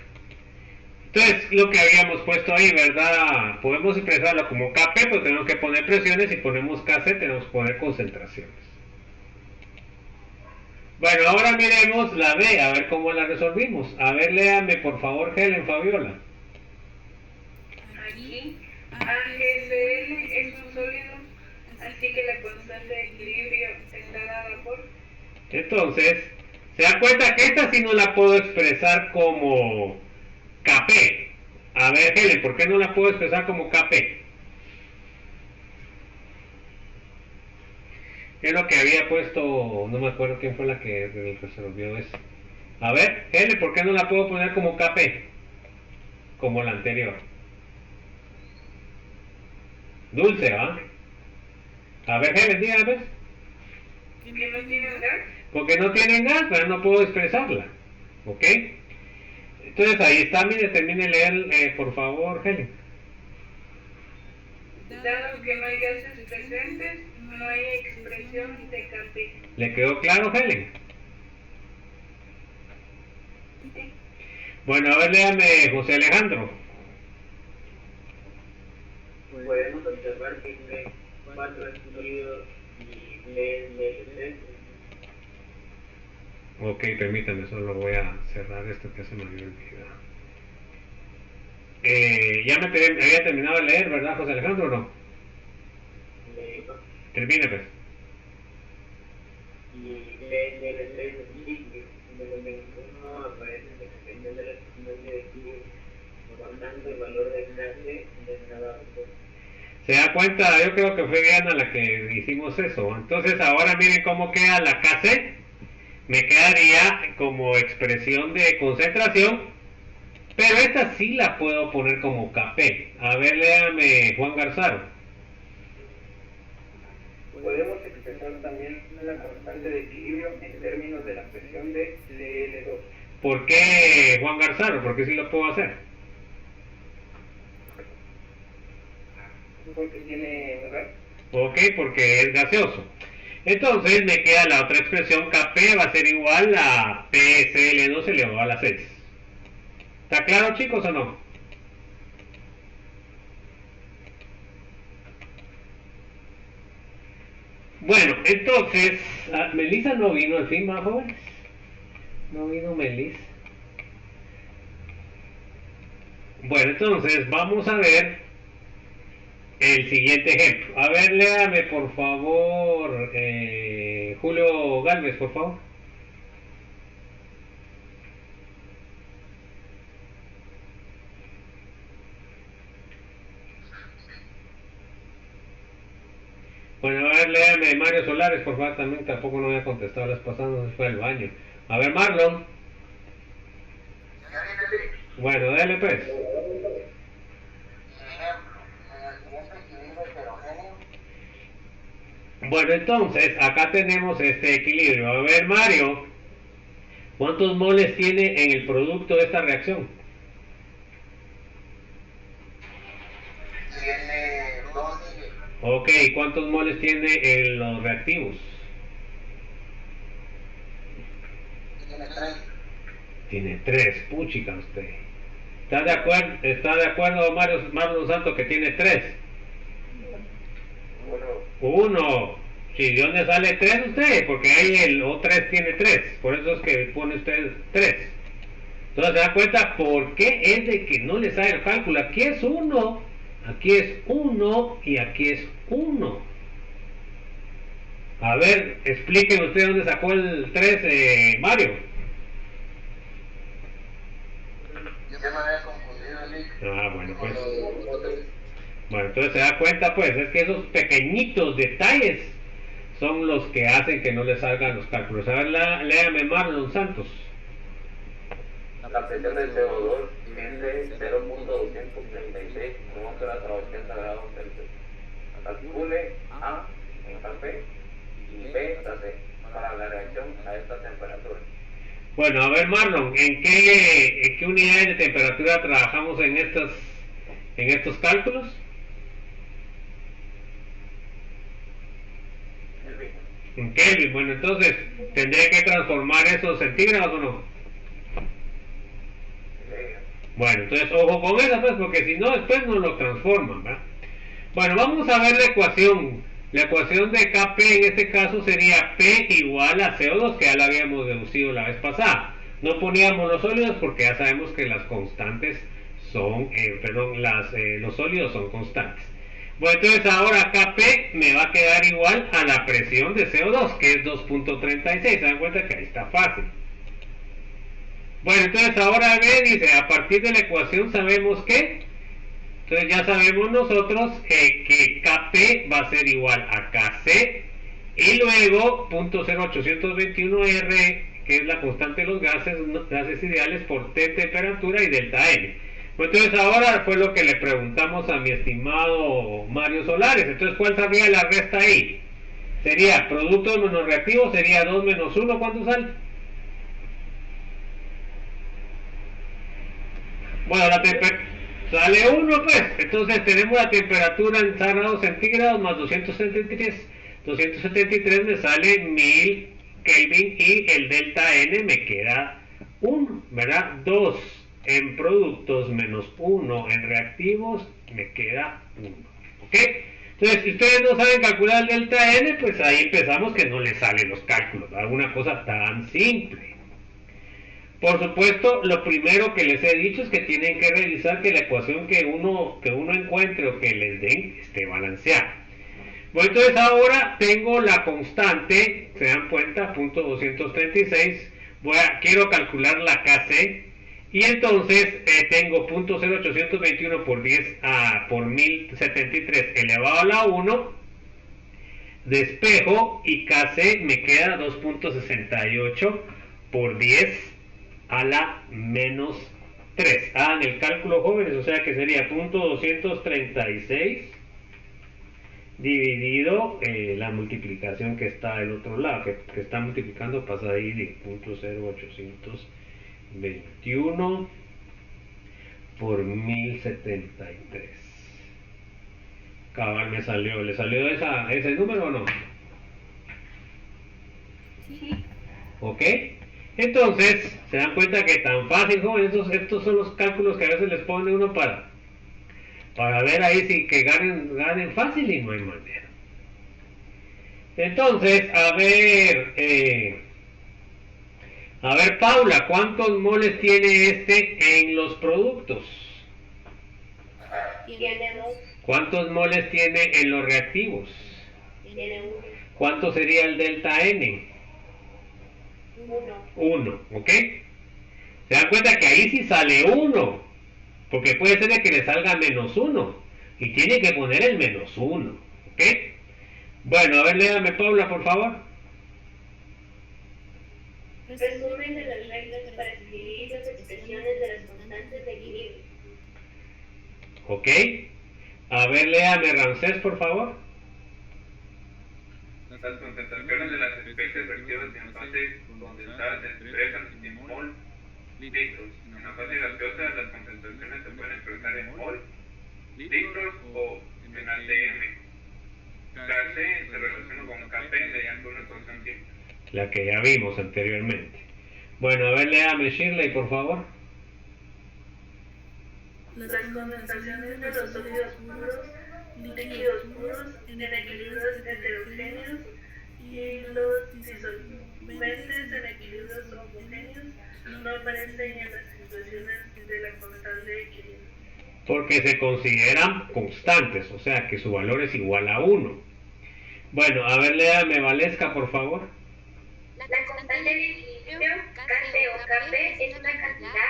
Entonces, lo que habíamos puesto ahí, ¿verdad? Podemos expresarlo como KP, pero tenemos que poner presiones, y ponemos KC, tenemos que poner concentraciones. Bueno, ahora miremos la B, a ver cómo la resolvimos. A ver, léame por favor, Helen Fabiola. Aquí, AgCl es un sólido, así que la constante de equilibrio está dada por... Entonces, se da cuenta que esta sí no la puedo expresar como KP. A ver, Helen, ¿por qué no la puedo expresar como KP? ¿Qué es lo que había puesto? No me acuerdo quién fue la que resolvió eso. A ver, Helen, ¿por qué no la puedo poner como KP? Como la anterior. Dulce, ¿va? A ver, Helen, dígame. ¿Que no tiene gas? Porque no tienen gas, pero no puedo expresarla. ¿Ok? Entonces ahí está, mire, termine de leer, por favor, Helen. Dado que no hay gases presentes, no hay expresión de KP. ¿Le quedó claro, Helen? Sí. Bueno, a ver, léame, José Alejandro. Podemos observar que P4 es sólido y PCl3. Ok, permítame, solo voy a cerrar esto que se me había olvidado. Ya me había terminado de leer, ¿verdad, José Alejandro, o no? Termine pues. Y PSL3 equilibrio. De los 21 aparece la expresión de la sustancia de equilibrio. Por tanto, el valor de clase de cada uno. ¿Se da cuenta? Yo creo que fue Diana la que hicimos eso. Entonces ahora miren cómo queda la KC. Me quedaría como expresión de concentración, pero esta sí la puedo poner como KP. A ver, léame Juan Garzaro. Podemos expresar también la constante de equilibrio en términos de la presión de CL2. ¿Por qué Juan Garzaro? Porque sí lo puedo hacer. Porque tiene gas. Ok, porque es gaseoso. Entonces me queda la otra expresión, KP va a ser igual a PSL2 elevado a la 6. ¿Está claro, chicos, o no? Bueno, entonces, Melissa no vino al fin, ¿más jóvenes? No vino Melissa. Bueno, entonces vamos a ver el siguiente ejemplo. A ver, léame por favor, Julio Galvez, por favor. Bueno, a ver, léame Mario Solares, por favor, también tampoco no había contestado las pasadas, no se fue al baño. A ver, Marlon. Bueno, dale pues. Bueno, entonces, acá tenemos este equilibrio. A ver, Mario, ¿cuántos moles tiene en el producto de esta reacción? Tiene 2. Ok, ¿cuántos moles tiene en los reactivos? Tiene 3. Tiene 3, puchica usted. ¿Está de acuerdo Marlon Santos que tiene 3? 1. Sí, ¿de dónde sale 3 usted? Porque ahí el O3 tiene 3. Por eso es que pone usted 3. Entonces se da cuenta por qué es de que no le sale el cálculo. Aquí es 1, aquí es 1 y aquí es 1. A ver, explíquenme usted dónde sacó el 3, Mario. Yo me había confundido, Lick. Ah, bueno, pues. Bueno, entonces se da cuenta, pues, es que esos pequeñitos detalles son los que hacen que no le salgan los cálculos. A ver, léame Marlon Santos. La presión del CO2 es de 0.236 atmósferas a 80 grados Celsius. Calcule A en KP y B hasta C para la reacción a esta temperatura. Bueno, a ver Marlon, ¿en qué unidades de temperatura trabajamos en estos cálculos? En Kelvin. Bueno, entonces, ¿tendría que transformar esos centígrados o no? Bueno, entonces ojo con eso, pues, porque si no, después no lo transforman, ¿verdad? Bueno, vamos a ver la ecuación. La ecuación de Kp en este caso sería P igual a CO2, que ya la habíamos deducido la vez pasada. No poníamos los sólidos porque ya sabemos que las constantes son, los sólidos son constantes. Bueno, entonces ahora Kp me va a quedar igual a la presión de CO2, que es 2.36. Se dan cuenta que ahí está fácil. Bueno, entonces ahora B dice, a partir de la ecuación sabemos que, entonces ya sabemos nosotros que Kp va a ser igual a Kc y luego 0.0821R, que es la constante de los gases ideales por T temperatura y delta N. Bueno, entonces ahora fue lo que le preguntamos a mi estimado Mario Solares. Entonces, ¿cuál sería la resta ahí? Sería producto menos reactivo, sería 2 menos 1, ¿cuánto sale? Bueno, sale 1 pues, entonces tenemos la temperatura en grados centígrados más 273. 273 me sale 1000 Kelvin y el delta N me queda 1, ¿verdad? 2 en productos menos 1 en reactivos me queda 1, ¿ok? Entonces, si ustedes no saben calcular el delta N, pues ahí empezamos que no les salen los cálculos, ¿verdad? Una cosa tan simple. Por supuesto, lo primero que les he dicho es que tienen que revisar que la ecuación que uno encuentre o que les den esté balanceada. Bueno, entonces ahora tengo la constante, se dan cuenta, punto 236. Quiero calcular la KC. Y entonces tengo punto 0,821 por 10 por 1073 elevado a la 1. Despejo y KC me queda 2.68 por 10 a la menos 3. Hagan el cálculo, jóvenes, o sea que sería punto 236 dividido la multiplicación que está del otro lado, que está multiplicando, pasa ahí de punto 0,821 por 1073. Cabal me salió, ¿le salió ese número o no? Sí. ¿Ok? Entonces, se dan cuenta que tan fácil, jóvenes, estos son los cálculos que a veces les pone uno para ver ahí si que ganen fácil y no hay manera. Entonces, a ver Paula, ¿cuántos moles tiene este en los productos? Tiene 2. ¿Cuántos moles tiene en los reactivos? Tiene 1. ¿Cuánto sería el delta N? 1, ¿ok? Se dan cuenta que ahí sí sale 1, porque puede ser de que le salga menos 1, y tiene que poner el menos 1, ¿ok? Bueno, a ver, léame Paula, por favor. Resumen de las reglas para escribir las expresiones de las constantes de equilibrio. ¿Ok? A ver, léame Ramsés, por favor. Las concentraciones de las especies reactivas en fase condensada se expresan en mol litros. En la fase gaseosa las concentraciones se pueden expresar en mol litros o en ATM. KC se relaciona con KP mediante una ecuación simple. La que ya vimos anteriormente. Bueno, a ver, léame Shirley, por favor. Las concentraciones de los sólidos puros, líquidos puros, en equilibrios heterogéneos y los disolventes en equilibrios homogéneos no aparecen en las expresiones de la constante de equilibrio. Porque se consideran constantes, o sea que su valor es igual a 1. Bueno, a ver, léame Valesca, por favor. La constante de equilibrio, KC o KP, es una cantidad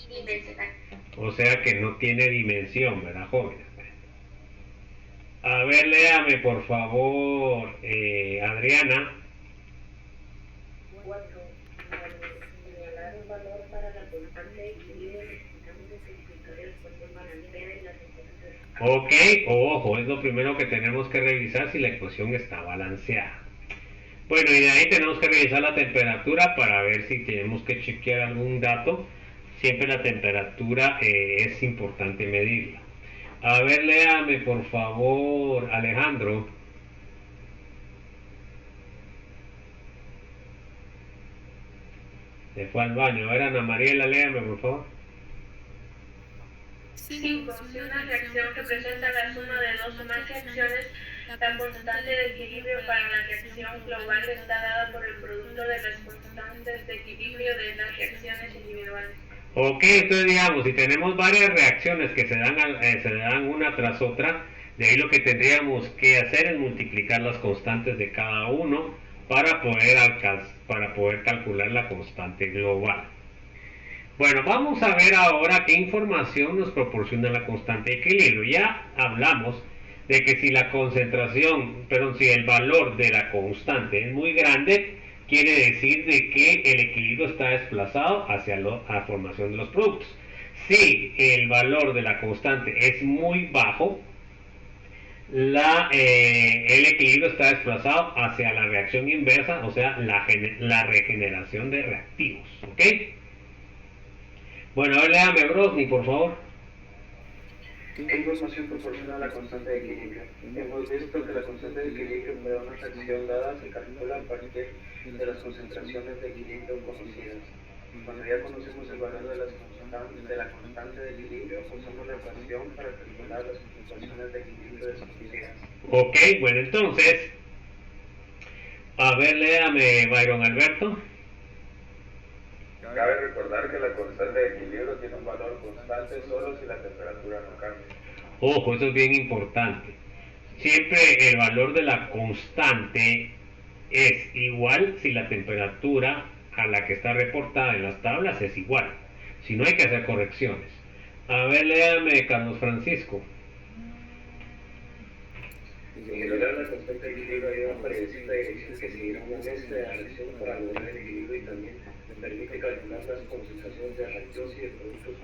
adimensional. O sea que no tiene dimensión, ¿verdad, jóvenes? A ver, léame, por favor, Adriana. 4. Señalar un valor para la constante de equilibrio, necesitamos especificar la ecuación balanceada y la temperatura. Ok, ojo, es lo primero que tenemos que revisar si la ecuación está balanceada. Bueno, y de ahí tenemos que revisar la temperatura para ver si tenemos que chequear algún dato. Siempre la temperatura es importante medirla. A ver, léame por favor, Alejandro. Se fue al baño. A ver, Ana Mariela, léame por favor. 5. Si una reacción representa la suma de dos o más reacciones, la constante de equilibrio para la reacción global está dada por el producto de las constantes de equilibrio de las reacciones individuales. Ok, entonces digamos, si tenemos varias reacciones que se dan una tras otra, de ahí lo que tendríamos que hacer es multiplicar las constantes de cada uno para poder calcular la constante global. Bueno, vamos a ver ahora qué información nos proporciona la constante de equilibrio. Ya hablamos de que si si el valor de la constante es muy grande, quiere decir de que el equilibrio está desplazado hacia la formación de los productos. Si el valor de la constante es muy bajo, el equilibrio está desplazado hacia la reacción inversa, o sea, la regeneración de reactivos. ¿Ok? Bueno, a ver, léame Brosny, por favor. ¿Qué información proporciona la constante de equilibrio? Hemos visto que la constante de equilibrio para una reacción dada se calcula a partir de las concentraciones de equilibrio conocidas. Cuando ya conocemos el valor de la constante de equilibrio, usamos la ecuación para calcular las concentraciones de equilibrio desconocidas. Ok, bueno, entonces, a ver, léame Byron Alberto. Cabe recordar que la constante de equilibrio tiene un valor constante solo si la temperatura no cambia. Ojo, eso es bien importante. siempre el valor de la constante es igual si la temperatura a la que está reportada en las tablas es igual. Si no, hay que hacer correcciones. A ver, léame, Carlos Francisco. En general, la constante de equilibrio ayuda a predecir la dirección que seguirá una mezcla de reacción para lograr el equilibrio y también permite calcular las concentraciones de reactivos y de productos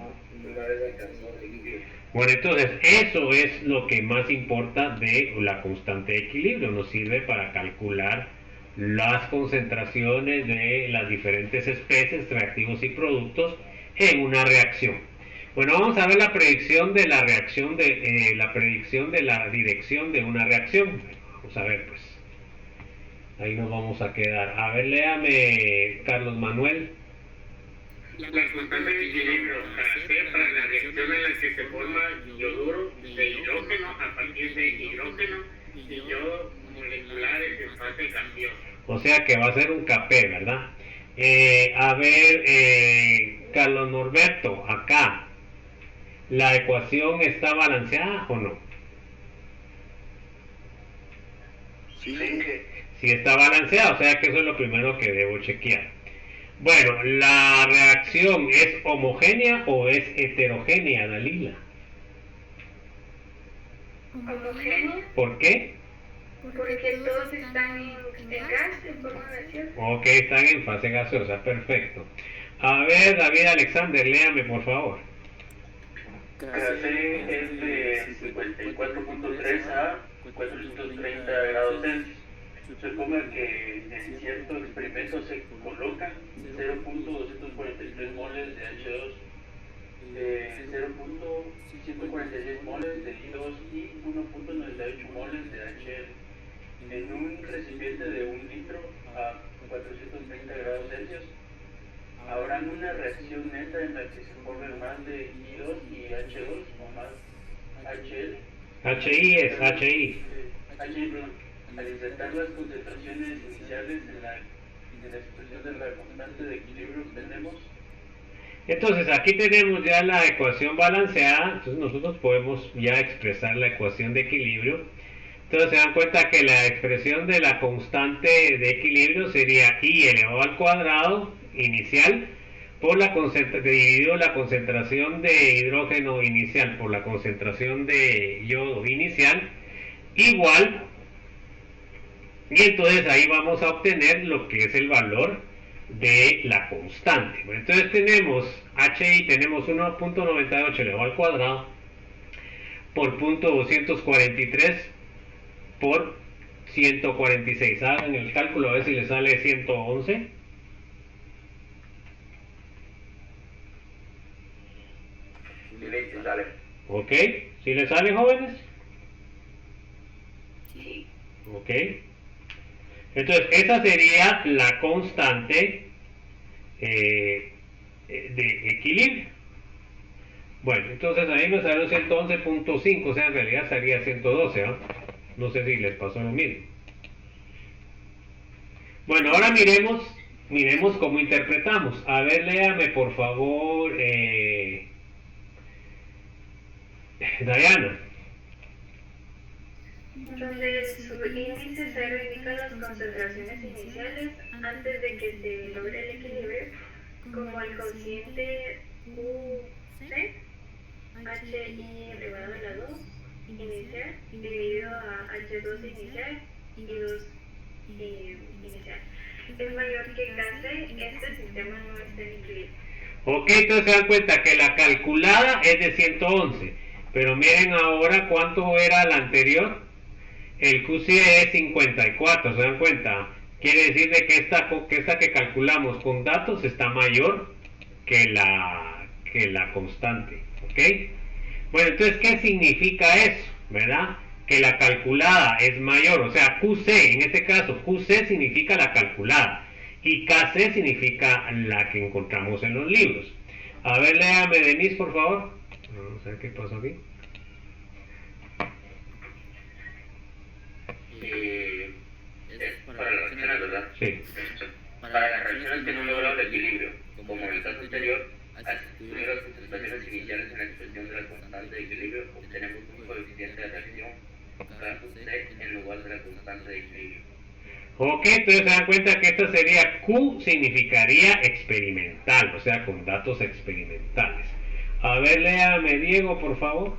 una vez alcanzado el equilibrio. Bueno, entonces eso es lo que más importa de la constante de equilibrio. Nos sirve para calcular las concentraciones de las diferentes especies, reactivos y productos en una reacción. Bueno, vamos a ver la predicción de la reacción la predicción de la dirección de una reacción. Vamos a ver, pues. Ahí nos vamos a quedar. A ver, léame, Carlos Manuel. La constante de equilibrio C para la reacción en la que se forma yoduro de hidrógeno a partir de hidrógeno y yodo moleculares en fase gaseosa. O sea que va a ser un Kp, ¿verdad? A ver, Carlos Norberto, acá. ¿La ecuación está balanceada o no? Sí. Si está balanceada, o sea que eso es lo primero que debo chequear. Bueno, ¿la reacción es homogénea o es heterogénea, Dalila? Homogénea, ¿Por qué? porque todos están en gas, en forma gaseosa. Ok, están en fase gaseosa, perfecto. A ver, David Alexander, léame por favor. C es de 54.3 a 430 grados Celsius. Se supone que en cierto experimento se coloca 0.243 moles de H2, 0.146 moles de I2 y 1.98 moles de HL en un recipiente de 1 litro a 430 grados Celsius. Habrá una reacción neta en la que se formen más de I2 y H2 o más HL. HI es HI. Perdón. Al insertar las concentraciones iniciales en la expresión de la constante de equilibrio obtenemos. Entonces aquí tenemos ya la ecuación balanceada, entonces nosotros podemos ya expresar la ecuación de equilibrio. Entonces se dan cuenta que la expresión de la constante de equilibrio sería I elevado al cuadrado inicial por dividido la concentración de hidrógeno inicial por la concentración de yodo inicial igual, y entonces ahí vamos a obtener lo que es el valor de la constante. Bueno, entonces tenemos HI, tenemos 1.98 elevado al cuadrado por 0.243 por 146. Hagan el cálculo a ver si les sale 111. Sí, sale. Ok, ¿sí les sale, jóvenes? Sí. Ok. Entonces, esa sería la constante de equilibrio. Bueno, entonces ahí me salió 111.5, o sea, en realidad salía 112, ¿no? No sé si les pasó lo mismo. Bueno, ahora miremos cómo interpretamos. A ver, léame por favor, Diana. Donde su índice cero indica las concentraciones iniciales antes de que se logre el equilibrio, como el cociente QC, HI elevado a la 2 inicial, dividido a H2 inicial y 2 inicial. Es mayor que KC, este sistema no está en equilibrio. Ok, entonces se dan cuenta que la calculada es de 111, pero miren ahora cuánto era la anterior. El QC es 54, ¿se dan cuenta? Quiere decir de que esta que calculamos con datos está mayor que la constante, ¿ok? Bueno, entonces, ¿qué significa eso? ¿Verdad? Que la calculada es mayor, o sea, QC, en este caso, QC significa la calculada y KC significa la que encontramos en los libros. A ver, léame, Denise, por favor. Vamos a ver qué pasó aquí. Para las reacciones, ¿verdad? Sí. Para las reacciones que no lograron el equilibrio, como en el caso anterior, al sustituir las concentraciones iniciales en la expresión de la constante de equilibrio, obtenemos un coeficiente de reacción marcar C en lugar de la constante de equilibrio. Ok, entonces se dan cuenta que esta sería Q, significaría experimental, o sea, con datos experimentales. A ver, léame Diego, por favor.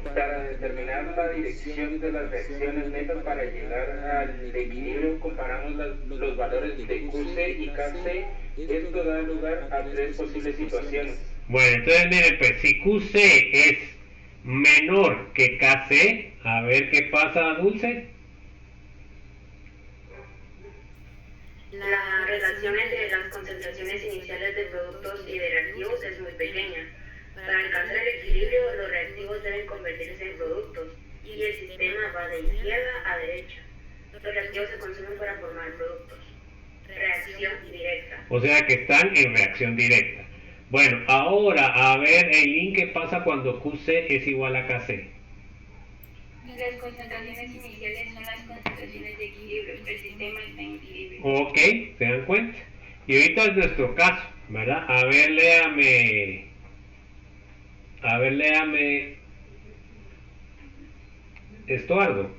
Para determinar la dirección de las reacciones netas para llegar al equilibrio, comparamos los valores de QC y KC. Esto da lugar a tres posibles situaciones. Bueno, entonces miren, pues si QC es menor que KC, a ver qué pasa, Dulce. La relación entre las concentraciones iniciales de productos y de reactivos es muy pequeña. Para alcanzar el equilibrio, los reactivos deben convertirse en productos y el sistema va de izquierda a derecha. Los reactivos se consumen para formar productos. Reacción directa. O sea que están en reacción directa. Bueno, ahora a ver, Eileen, ¿qué pasa cuando QC es igual a KC? Las concentraciones iniciales son las concentraciones de equilibrio. El sistema está en equilibrio. Ok, ¿se dan cuenta? Y ahorita es nuestro caso, ¿verdad? A ver, léame Estuardo.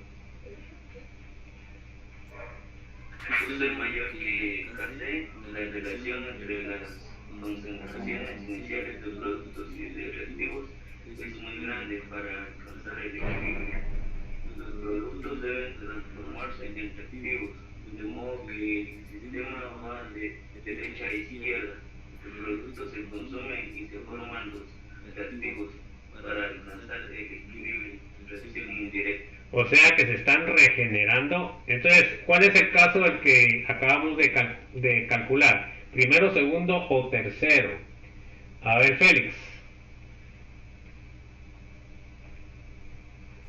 QC es mayor que KC, la relación entre las concentraciones iniciales de productos y de reactivos es muy grande para alcanzar el equilibrio. Los productos deben transformarse en reactivos, de modo que el sistema va de derecha a izquierda. Los productos se consumen y se forman los reactivos para alcanzar el equilibrio, reacción indirecta. O sea que se están regenerando. Entonces, ¿cuál es el caso del que acabamos de calcular? ¿Primero, segundo o tercero? A ver, Félix.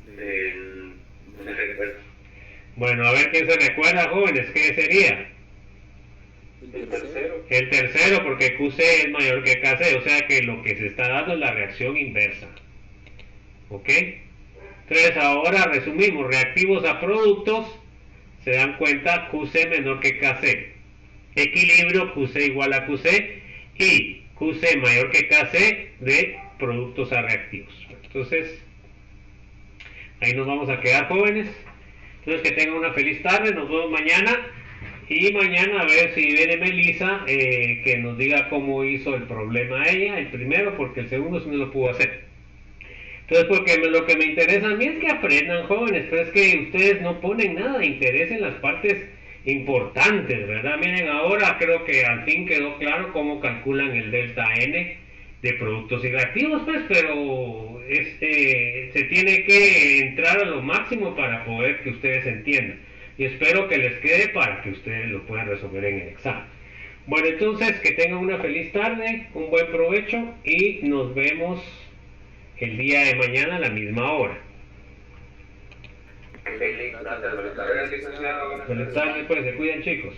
No me recuerdo. Bueno, a ver quién se recuerda, jóvenes, ¿qué sería? El tercero. El tercero, porque QC es mayor que KC, o sea que lo que se está dando es la reacción inversa. ¿Ok? Entonces ahora resumimos, reactivos a productos, se dan cuenta QC menor que KC. Equilibrio, QC igual a QC y QC mayor que KC de productos a reactivos. Entonces, ahí nos vamos a quedar, jóvenes. Entonces que tengan una feliz tarde, nos vemos mañana. Y mañana a ver si viene Melissa, que nos diga cómo hizo el problema ella, el primero, porque el segundo sí no lo pudo hacer. Entonces, porque lo que me interesa a mí es que aprendan, jóvenes, pero es que ustedes no ponen nada de interés en las partes importantes, ¿verdad? Miren, ahora creo que al fin quedó claro cómo calculan el delta N de productos y reactivos, pues, pero se tiene que entrar a lo máximo para poder que ustedes entiendan. Y espero que les quede para que ustedes lo puedan resolver en el examen. Bueno, entonces, que tengan una feliz tarde, un buen provecho y nos vemos el día de mañana a la misma hora. Gracias, buenas tardes. Buenas tardes, pues, se cuidan, chicos.